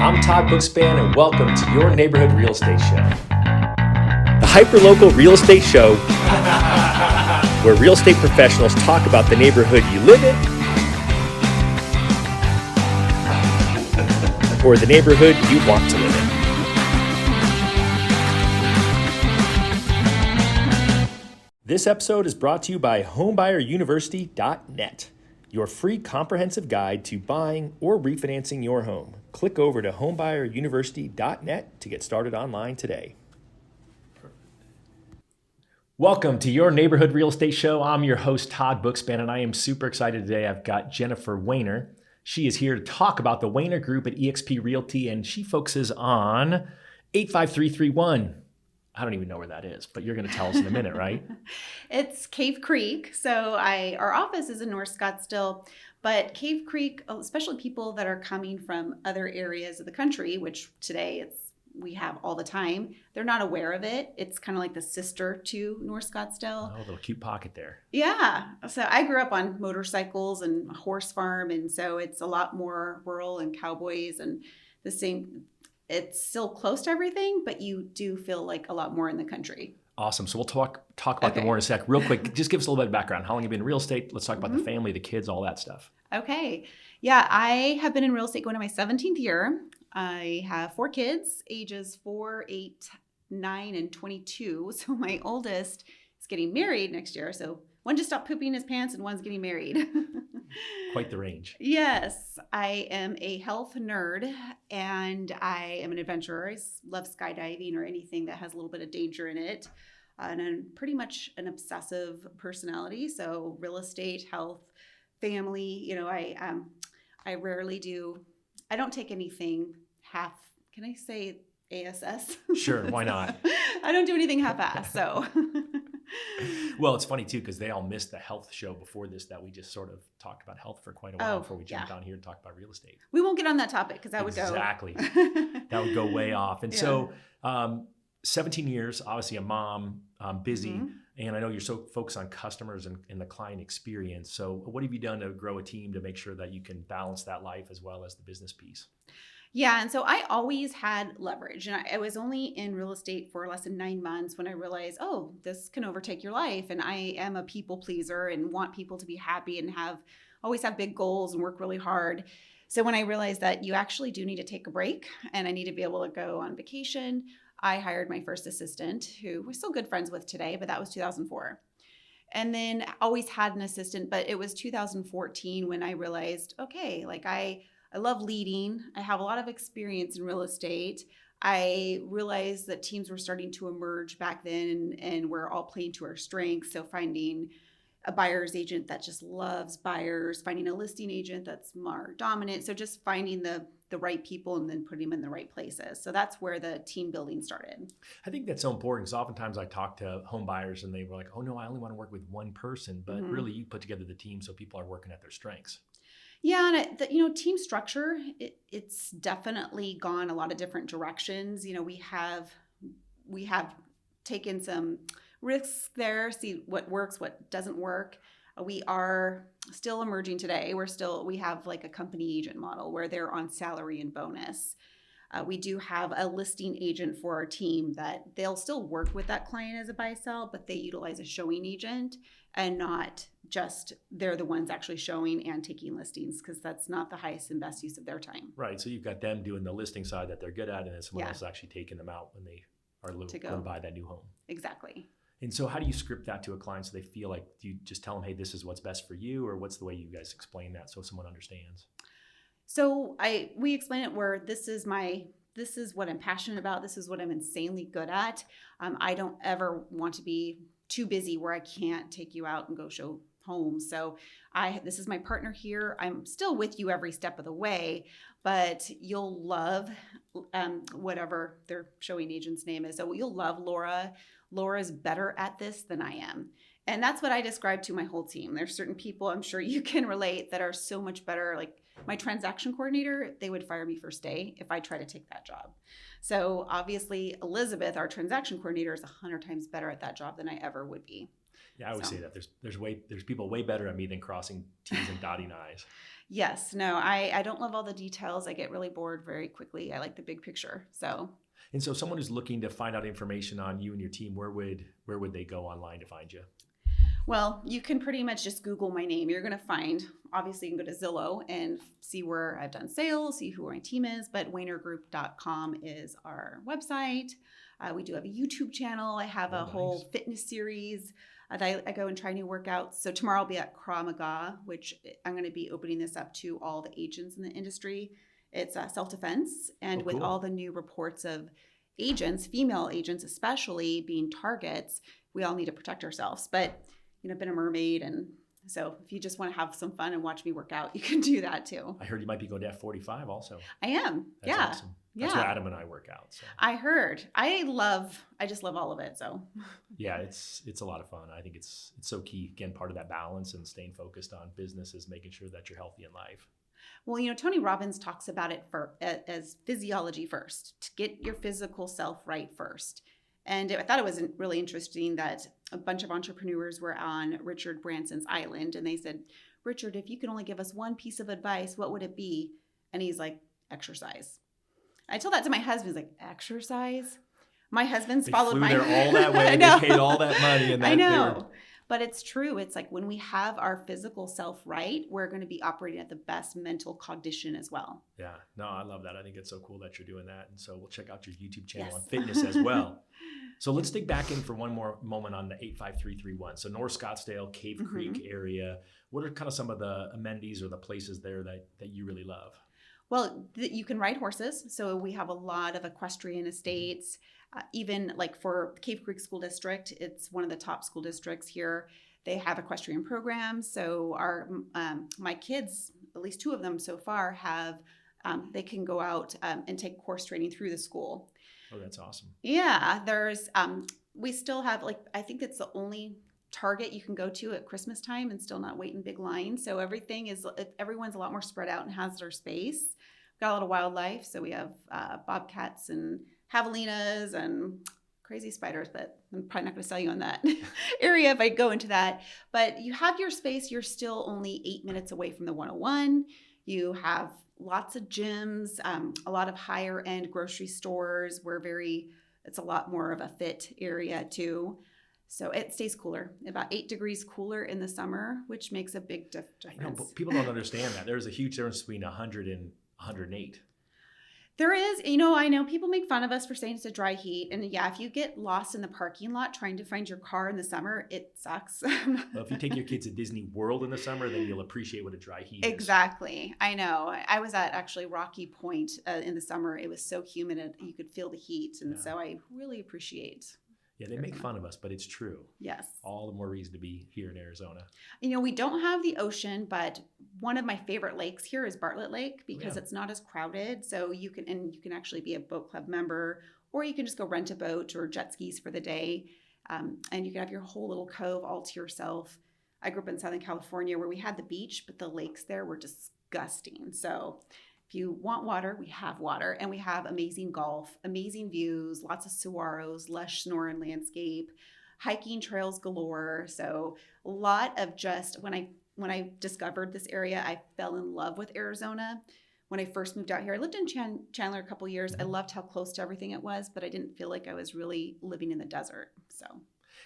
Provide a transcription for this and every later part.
I'm Todd Bookspan, and welcome to your neighborhood real estate show. The hyperlocal real estate show where real estate professionals talk about the neighborhood you live in or the neighborhood you want to live in. This episode is brought to you by homebuyeruniversity.net, your free comprehensive guide to buying or refinancing your home. Click over to homebuyeruniversity.net to get started online today. Welcome to your neighborhood real estate show. I'm your host, Todd Bookspan, and I am super excited today. I've got Jennifer Wehner. She is here to talk about the Wehner Group at eXp Realty, and she focuses on 85331. I don't even know where that is, but you're going to tell us in a minute, right? It's Cave Creek. So our office is in North Scottsdale, but Cave Creek, especially people that are coming from other areas of the country, which today we have all the time, they're not aware of it. It's kind of like the sister to North Scottsdale. Oh, a little cute pocket there. Yeah. So I grew up on motorcycles and a horse farm, and so it's a lot more rural and cowboys and the same. It's still close to everything, but you do feel like a lot more in the country. Awesome. So we'll talk about that more in a sec. Real quick, just give us a little bit of background. How long have you been in real estate? Let's talk about the family, the kids, all that stuff. Okay. Yeah, I have been in real estate going to my 17th year. I have 4 kids, ages 4, 8, 9, and 22. So my oldest is getting married next year. So one just stopped pooping his pants and one's getting married. Quite the range. Yes, I am a health nerd and I am an adventurer. I love skydiving or anything that has a little bit of danger in it. And I'm pretty much an obsessive personality. So real estate, health, family, I rarely do. I don't take anything half. Can I say ASS? Sure, why not? I don't do anything half-ass, so. Well, it's funny too, because they all missed the health show before this that we just sort of talked about health for quite a while before we jumped on here and talked about real estate. We won't get on that topic because that would go. Exactly. That would go way off. And so 17 years, obviously a mom, busy, and I know you're so focused on customers and the client experience. So what have you done to grow a team to make sure that you can balance that life as well as the business piece? Yeah, and so I always had leverage, and I was only in real estate for less than 9 months when I realized, this can overtake your life, and I am a people pleaser and want people to be happy and always have big goals and work really hard. So when I realized that you actually do need to take a break and I need to be able to go on vacation, I hired my first assistant, who we're still good friends with today, but that was 2004. And then I always had an assistant, but it was 2014 when I realized, I love leading. I have a lot of experience in real estate. I realized that teams were starting to emerge back then and we're all playing to our strengths. So finding a buyer's agent that just loves buyers, finding a listing agent that's more dominant. So just finding the right people and then putting them in the right places. So that's where the team building started. I think that's so important because oftentimes I talk to home buyers and they were like, oh no, I only want to work with one person. But really you put together the team so people are working at their strengths. Yeah, and team structure, it's definitely gone a lot of different directions. We have taken some risks there, see what works, what doesn't work. We are still emerging today. We have like a company agent model where they're on salary and bonus. We do have a listing agent for our team that they'll still work with that client as a buy-sell, but they utilize a showing agent and not just they're the ones actually showing and taking listings because that's not the highest and best use of their time. Right. So you've got them doing the listing side that they're good at and then someone else is actually taking them out when they are going to buy that new home. Exactly. And so how do you script that to a client so they feel like, do you just tell them, hey, this is what's best for you, or what's the way you guys explain that so someone understands? So we explain it where this is what I'm passionate about. This is what I'm insanely good at. I don't ever want to be too busy where I can't take you out and go show homes. So this is my partner here. I'm still with you every step of the way, but you'll love whatever their showing agent's name is. So you'll love Laura. Laura's better at this than I am. And that's what I describe to my whole team. There's certain people I'm sure you can relate that are so much better. Like my transaction coordinator, they would fire me first day if I try to take that job. So obviously Elizabeth, our transaction coordinator, is 100 times better at that job than I ever would be. Yeah, I always say that there's people way better at me than crossing T's and dotting I's. Yes, no, I don't love all the details. I get really bored very quickly. I like the big picture. So, And so someone who's looking to find out information on you and your team, where would they go online to find you? well, you can pretty much just Google my name. You're going to find, obviously, you can go to Zillow and see where I've done sales, see who my team is, but wehnergroup.com is our website. We do have a YouTube channel. I have a whole fitness series that I go and try new workouts. So tomorrow I'll be at Krav Maga, which I'm going to be opening this up to all the agents in the industry. It's self-defense. And with all the new reports of agents, female agents especially, being targets, we all need to protect ourselves. But I've been a mermaid, and so if you just want to have some fun and watch me work out, you can do that too. I heard you might be going to F45 also. I am. That's awesome. That's where Adam and I work out. So. I heard. I just love all of it. So yeah, it's a lot of fun. I think it's so key. Again, part of that balance and staying focused on business is making sure that you're healthy in life. Well, Tony Robbins talks about it as physiology first, to get your physical self right first. And I thought it was really interesting that a bunch of entrepreneurs were on Richard Branson's island, and they said, Richard, if you could only give us one piece of advice, what would it be? And he's like, exercise. I told that to my husband. He's like, exercise? My husband's followed my... They flew there all that way. They paid all that money. And I know. But it's true. It's like when we have our physical self right, we're going to be operating at the best mental cognition as well. Yeah. No, I love that. I think it's so cool that you're doing that. And so we'll check out your YouTube channel on fitness as well. So let's dig back in for one more moment on the 85331. So North Scottsdale, Cave Creek area. What are kind of some of the amenities or the places there that you really love? Well, you can ride horses. So we have a lot of equestrian estates. Even like for Cave Creek School District, it's one of the top school districts here. They have equestrian programs. So my kids, at least two of them so far, have they can go out and take horse training through the school. Oh, that's awesome. Yeah, there's we still have I think it's the only Target you can go to at Christmas time and still not wait in big lines. So everyone's a lot more spread out and has their space. We've got a lot of wildlife. So we have bobcats and javelinas and crazy spiders, but I'm probably not going to sell you on that area if I go into that. But you have your space. You're still only 8 minutes away from the 101. You have lots of gyms, a lot of higher end grocery stores. It's a lot more of a fit area too. So it stays cooler, about 8 degrees cooler in the summer, which makes a big difference. But people don't understand that. There's a huge difference between 100 and 108. There is, I know people make fun of us for saying it's a dry heat. And yeah, if you get lost in the parking lot trying to find your car in the summer, it sucks. Well, if you take your kids to Disney World in the summer, then you'll appreciate what a dry heat is. Exactly. I know. I was at actually Rocky Point in the summer. It was so humid and you could feel the heat. And so I really appreciate. Yeah, they make fun of us, but it's true. Yes. All the more reason to be here in Arizona. We don't have the ocean, but one of my favorite lakes here is Bartlett Lake because it's not as crowded. So you can actually be a boat club member, or you can just go rent a boat or jet skis for the day. And you can have your whole little cove all to yourself. I grew up in Southern California where we had the beach, but the lakes there were disgusting. So if you want water, we have water, and we have amazing golf, amazing views, lots of saguaros, lush Sonoran landscape, hiking trails galore. So a lot of when I discovered this area, I fell in love with Arizona. When I first moved out here, I lived in Chandler a couple of years. I loved how close to everything it was, but I didn't feel like I was really living in the desert. So,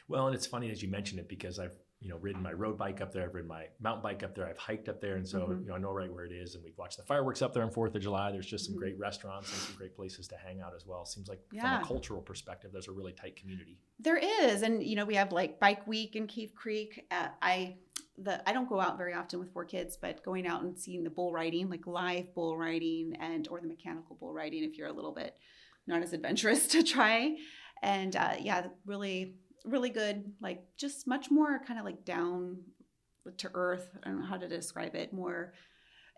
well, and it's funny as you mention it because I've ridden my road bike up there. I've ridden my mountain bike up there. I've hiked up there. And so, I know right where it is. And we've watched the fireworks up there on 4th of July. There's just some great restaurants and some great places to hang out as well. Seems like from a cultural perspective, there's a really tight community. There is. And, we have like Bike Week in Cave Creek. I don't go out very often with 4 kids, but going out and seeing the bull riding, like live bull riding or the mechanical bull riding, if you're a little bit not as adventurous to try. And really, really good, like just much more kind of like down to earth. I don't know how to describe it more.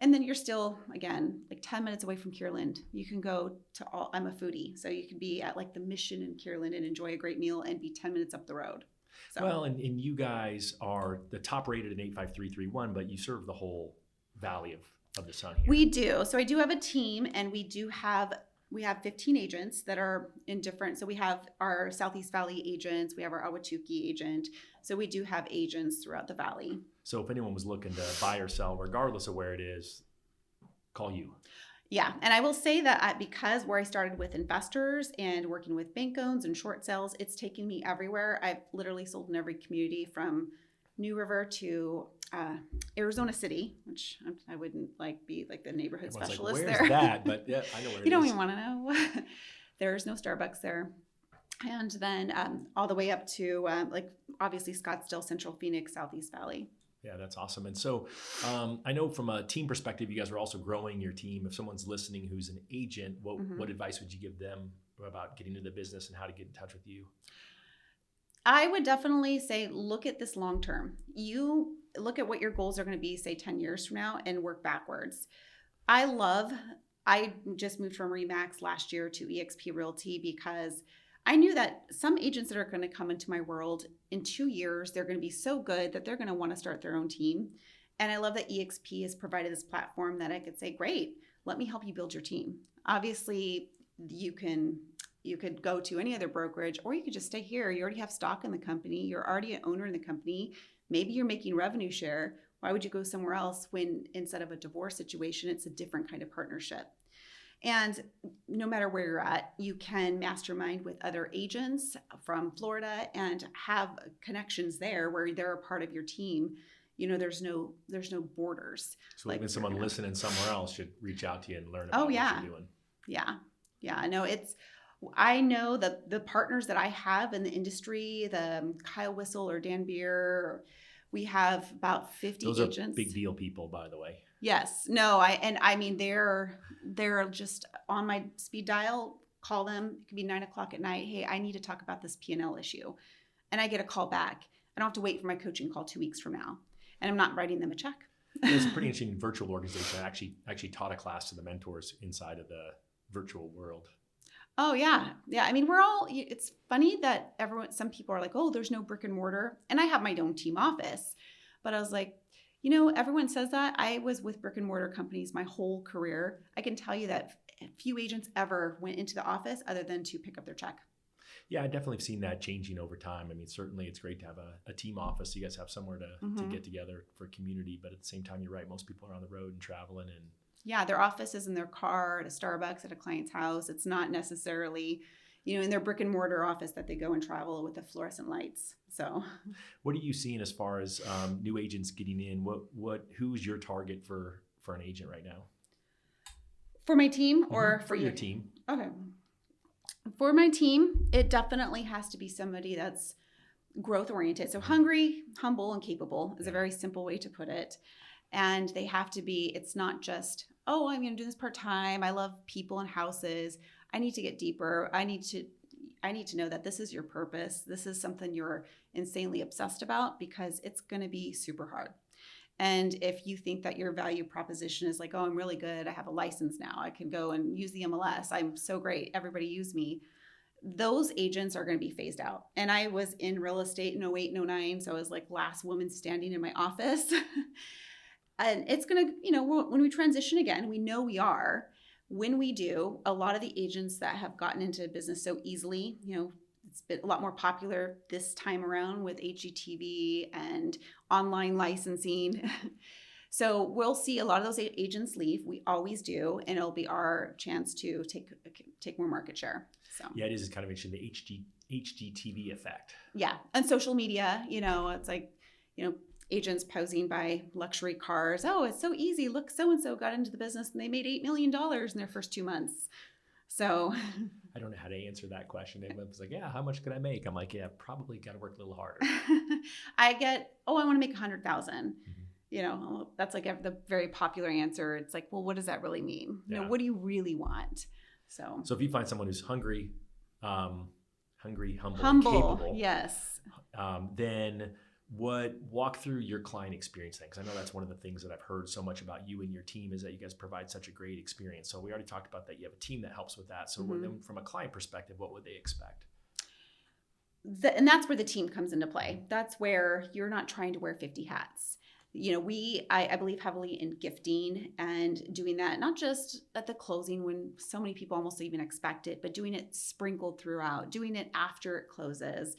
And then you're still, again, like 10 minutes away from Kierland. You can go to I'm a foodie. So you can be at like the Mission in Kierland and enjoy a great meal and be 10 minutes up the road. So. Well, and you guys are the top rated in 85331, but you serve the whole valley of the sun here. We do. So I do have a team, and we have 15 agents that are in different. So we have our Southeast Valley agents. We have our Ahwatukee agent. So we do have agents throughout the valley. So if anyone was looking to buy or sell, regardless of where it is, call you. Yeah. And I will say that because where I started with investors and working with bank owns and short sales, it's taken me everywhere. I've literally sold in every community from New River to Arizona City, which I wouldn't be like the neighborhood Everyone's specialist like, where's there. that? But yeah, I know where it is. You don't even want to know. There's no Starbucks there. And then all the way up to obviously Scottsdale, Central Phoenix, Southeast Valley. Yeah, that's awesome. And so I know from a team perspective, you guys are also growing your team. If someone's listening who's an agent, what advice would you give them about getting into the business and how to get in touch with you? I would definitely say, look at this long term. You look at what your goals are going to be, say 10 years from now, and work backwards. I just moved from Remax last year to eXp Realty because I knew that some agents that are going to come into my world in 2 years, they're going to be so good that they're going to want to start their own team. And I love that eXp has provided this platform that I could say, great, let me help you build your team. Obviously, you could go to any other brokerage, or you could just stay here. You already have stock in the company. You're already an owner in the company. Maybe you're making revenue share. Why would you go somewhere else when instead of a divorce situation, it's a different kind of partnership? And no matter where you're at, you can mastermind with other agents from Florida and have connections there where they're a part of your team. There's no borders. So even someone listening somewhere else should reach out to you and learn about what you're doing. Yeah. No, I know the partners that I have in the industry, the Kyle Whistle or Dan Beer, we have about 50 agents. Those are big deal people, by the way. Yes. No, I mean, they're just on my speed dial. Call them. It could be 9:00 at night. Hey, I need to talk about this P&L issue. And I get a call back. I don't have to wait for my coaching call 2 weeks from now. And I'm not writing them a check. It's a pretty interesting virtual organization. I actually taught a class to the mentors inside of the virtual world. Oh, yeah. Yeah. I mean, it's funny that some people are like, oh, there's no brick and mortar. And I have my own team office. But I was like, everyone says that. I was with brick and mortar companies my whole career. I can tell you that few agents ever went into the office other than to pick up their check. Yeah, I definitely have seen that changing over time. I mean, certainly it's great to have a team office. You guys have somewhere to get together for community. But at the same time, you're right. Most people are on the road and traveling and yeah, their office is in their car, at a Starbucks, at a client's house. It's not necessarily, in their brick and mortar office that they go and travel with the fluorescent lights. So, what are you seeing as far as new agents getting in? Who's your target for an agent right now? For my team or for your team? Okay. For my team, it definitely has to be somebody that's growth oriented. So hungry, humble, and capable is a very simple way to put it. And they have to be, it's not just, oh, I'm going to do this part-time. I love people and houses. I need to get deeper. I need to know that this is your purpose. This is something you're insanely obsessed about because it's going to be super hard. And if you think that your value proposition is like, oh, I'm really good. I have a license now. I can go and use the MLS. I'm so great. Everybody use me. Those agents are going to be phased out. And I was in real estate in 08 and 09. So I was like last woman standing in my office. And it's going to, when we transition again, we know we are. When we do, a lot of the agents that have gotten into business so easily, it's been a lot more popular this time around with HGTV and online licensing. So we'll see a lot of those agents leave. We always do. And it'll be our chance to take more market share. So yeah, it is kind of interesting, the HGTV effect. Yeah. And social media, it's like, agents posing by luxury cars. Oh, it's so easy. Look, so-and-so got into the business and they made $8 million in their first 2 months. So I don't know how to answer that question. Everyone's like, yeah, how much could I make? I'm like, yeah, probably got to work a little harder. I want to make 100,000. That's like the very popular answer. It's like, well, what does that really mean? Yeah. What do you really want? So if you find someone who's hungry, humble, and capable, yes, then walk through your client experience thing, because I know that's one of the things that I've heard so much about you and your team is that you guys provide such a great experience. So we already talked about that. You have a team that helps with that. So then from a client perspective, what would they expect? And that's where the team comes into play. That's where you're not trying to wear 50 hats. I believe heavily in gifting and doing that, not just at the closing when so many people almost even expect it, but doing it sprinkled throughout, doing it after it closes.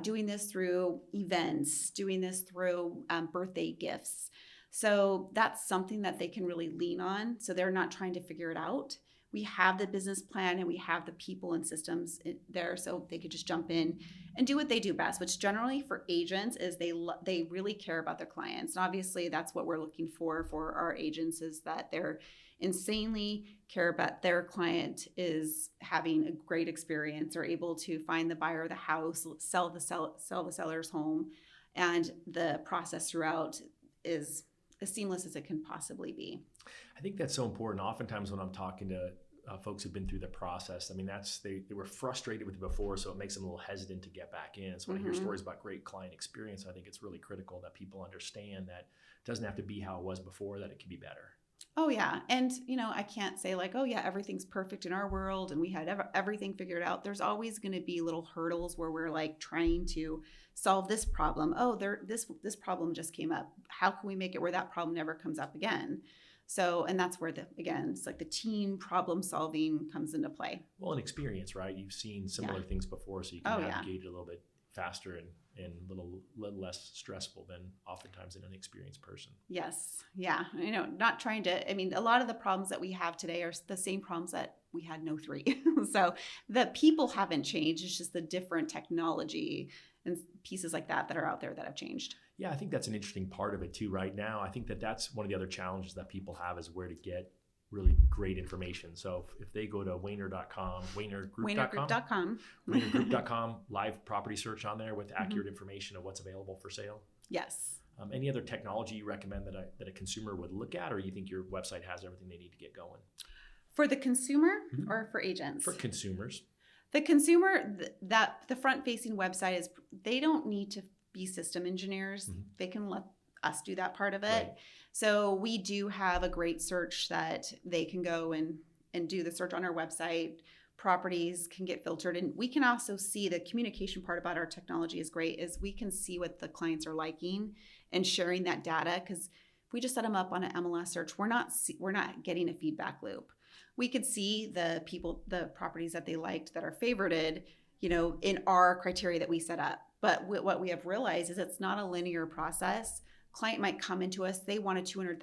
doing this through events, doing this through birthday gifts. So that's something that they can really lean on. So they're not trying to figure it out. We have the business plan and we have the people and systems there, so they could just jump in and do what they do best, which generally for agents is they really care about their clients. And obviously that's what we're looking for our agents, is that they're insanely care about their client is having a great experience, or able to find the buyer of the house, sell the seller's home, and the process throughout is as seamless as it can possibly be. I think that's so important. Oftentimes when I'm talking to folks who've been through the process, I mean, they were frustrated with it before, so it makes them a little hesitant to get back in. So when I hear stories about great client experience, I think it's really critical that people understand that it doesn't have to be how it was before, that it can be better. Oh yeah. And I can't say like, oh yeah, everything's perfect in our world and we had everything figured out. There's always going to be little hurdles where we're like trying to solve this problem. Oh, this problem just came up. How can we make it where that problem never comes up again? So, and that's where it's like the team problem solving comes into play. Well, and experience, right? You've seen similar things before, so you can navigate it a little bit faster and a little less stressful than oftentimes an inexperienced person. Yes. Yeah. Not trying to, a lot of the problems that we have today are the same problems that we had in 03. So the people haven't changed. It's just the different technology and pieces like that are out there that have changed. Yeah, I think that's an interesting part of it too right now. I think that's one of the other challenges that people have, is where to get really great information. So if they go to Wehner.com, Wehnergroup.com, Wehnergroup.com, live property search on there with accurate information of what's available for sale. Yes. Any other technology you recommend that a consumer would look at, or you think your website has everything they need to get going? For the consumer or for agents? For consumers. The consumer, the front-facing website they don't need to be system engineers. They can let us do that part of it. Right. So we do have a great search that they can go and do the search on our website. Properties can get filtered, and we can also see the communication part about our technology is great, is we can see what the clients are liking and sharing that data, because if we just set them up on an MLS search, we're not getting a feedback loop. We could see the properties that they liked that are favorited, in our criteria that we set up. But what we have realized is it's not a linear process. Client might come into us, they want a $200,000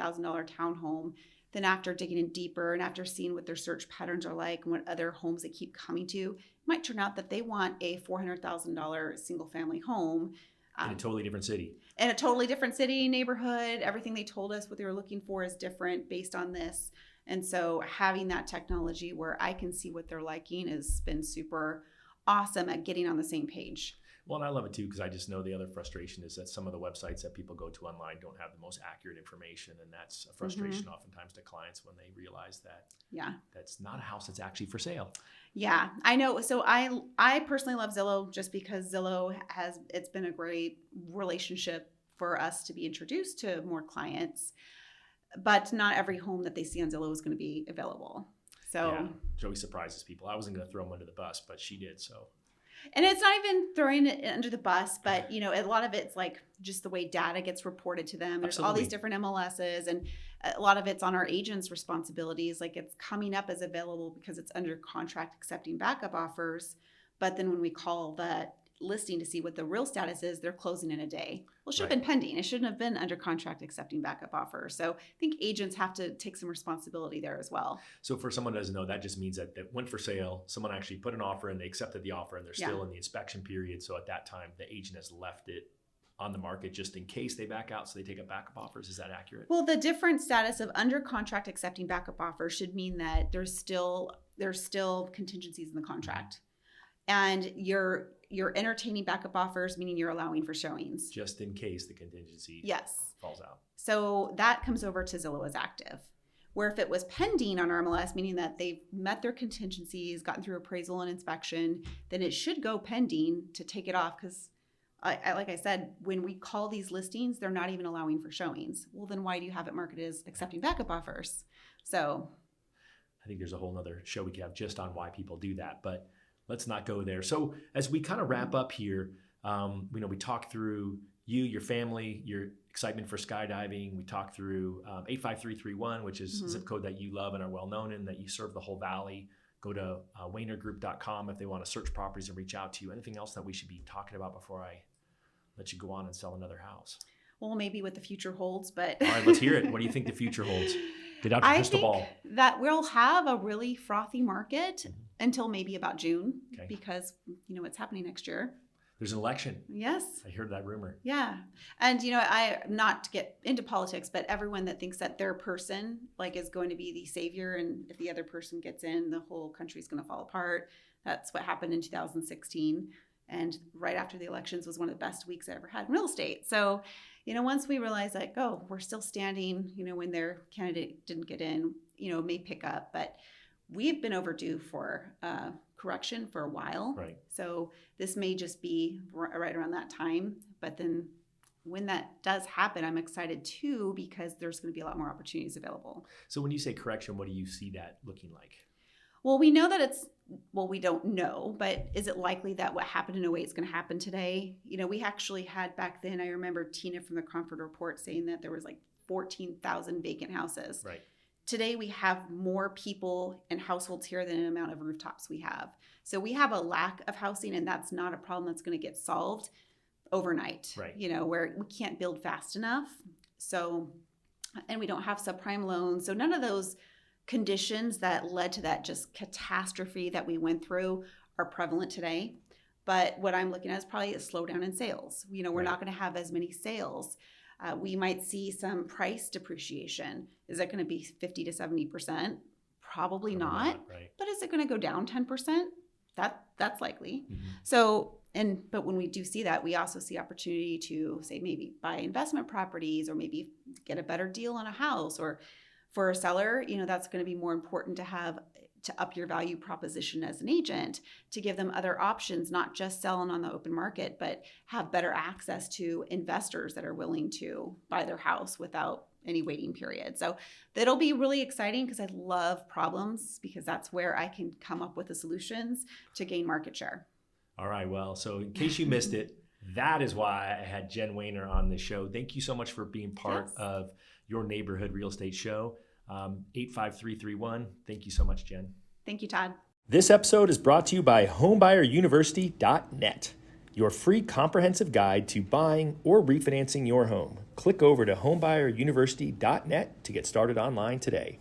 townhome. Then after digging in deeper and after seeing what their search patterns are like and what other homes they keep coming to, it might turn out that they want a $400,000 single family home. In a totally different city. In a totally different city, neighborhood. Everything they told us what they were looking for is different based on this. And so having that technology where I can see what they're liking has been super awesome at getting on the same page. Well, and I love it too, because I just know the other frustration is that some of the websites that people go to online don't have the most accurate information. And that's a frustration oftentimes to clients when they realize that that's not a house that's actually for sale. Yeah, I know. So I personally love Zillow just because Zillow it's been a great relationship for us to be introduced to more clients. But not every home that they see on Zillow is going to be available. So yeah, Joey surprises people. I wasn't going to throw him under the bus, but she did. So. And it's not even throwing it under the bus, but a lot of it's like just the way data gets reported to them. There's all these different MLSs, and a lot of it's on our agents' responsibilities. Like it's coming up as available because it's under contract accepting backup offers. But then when we call that listing to see what the real status is, they're closing in a day. Well, it should have been pending. It shouldn't have been under contract accepting backup offers. So I think agents have to take some responsibility there as well. So for someone who doesn't know, that just means that went for sale, someone actually put an offer in, they accepted the offer, and they're still in the inspection period. So at that time, the agent has left it on the market just in case they back out, so they take up backup offers. Is that accurate? Well, the different status of under contract accepting backup offers should mean that there's still contingencies in the contract. And you're entertaining backup offers, meaning you're allowing for showings. Just in case the contingency falls out. So that comes over to Zillow as active. Where if it was pending on our MLS, meaning that they've met their contingencies, gotten through appraisal and inspection, then it should go pending to take it off, because like I said, when we call these listings, they're not even allowing for showings. Well, then why do you have it marketed as accepting backup offers? So I think there's a whole nother show we could have just on why people do that, but let's not go there. So as we kind of wrap up here, we talked through you, your family, your excitement for skydiving. We talked through 85331, which is a zip code that you love and are well known in, that you serve the whole valley. go to wehnergroup.com if they want to search properties and reach out to you. Anything else that we should be talking about before I let you go on and sell another house? Well, maybe what the future holds, but all right, let's hear it. What do you think the future holds? Get out your crystal ball. That we'll have a really frothy market until maybe about June, because what's happening next year. There's an election. Yes. I heard that rumor. Yeah. And, I not to get into politics, but everyone that thinks that their person is going to be the savior, and if the other person gets in, the whole country's going to fall apart. That's what happened in 2016. And right after the elections was one of the best weeks I ever had in real estate. So, once we realize we're still standing, when their candidate didn't get in, it may pick up, but we've been overdue for correction for a while. Right. So this may just be right around that time. But then when that does happen, I'm excited too, because there's going to be a lot more opportunities available. So when you say correction, what do you see that looking like? Well, we know that we don't know, but is it likely that what happened in 2008 is going to happen today? We actually had back then, I remember Tina from the Cromford Report saying that there was 14,000 vacant houses. Right. Today, we have more people and households here than the amount of rooftops we have. So we have a lack of housing, and that's not a problem that's going to get solved overnight. Right. Where we can't build fast enough. So, and we don't have subprime loans. So none of those conditions that led to that just catastrophe that we went through are prevalent today. But what I'm looking at is probably a slowdown in sales. We're not going to have as many sales. We might see some price depreciation. Is that going to be 50 to 70%? Probably not. Right. But is it going to go down 10%? That's likely. Mm-hmm. So, but when we do see that, we also see opportunity to say maybe buy investment properties, or maybe get a better deal on a house. Or for a seller, that's going to be more important to up your value proposition as an agent, to give them other options, not just selling on the open market, but have better access to investors that are willing to buy their house without any waiting period. So that'll be really exciting, because I love problems, because that's where I can come up with the solutions to gain market share. All right. Well, so in case you missed it, that is why I had Jen Wehner on the show. Thank you so much for being part of Your Neighborhood Real Estate Show. 85331. Thank you so much, Jen. Thank you, Todd. This episode is brought to you by homebuyeruniversity.net, your free comprehensive guide to buying or refinancing your home. Click over to homebuyeruniversity.net to get started online today.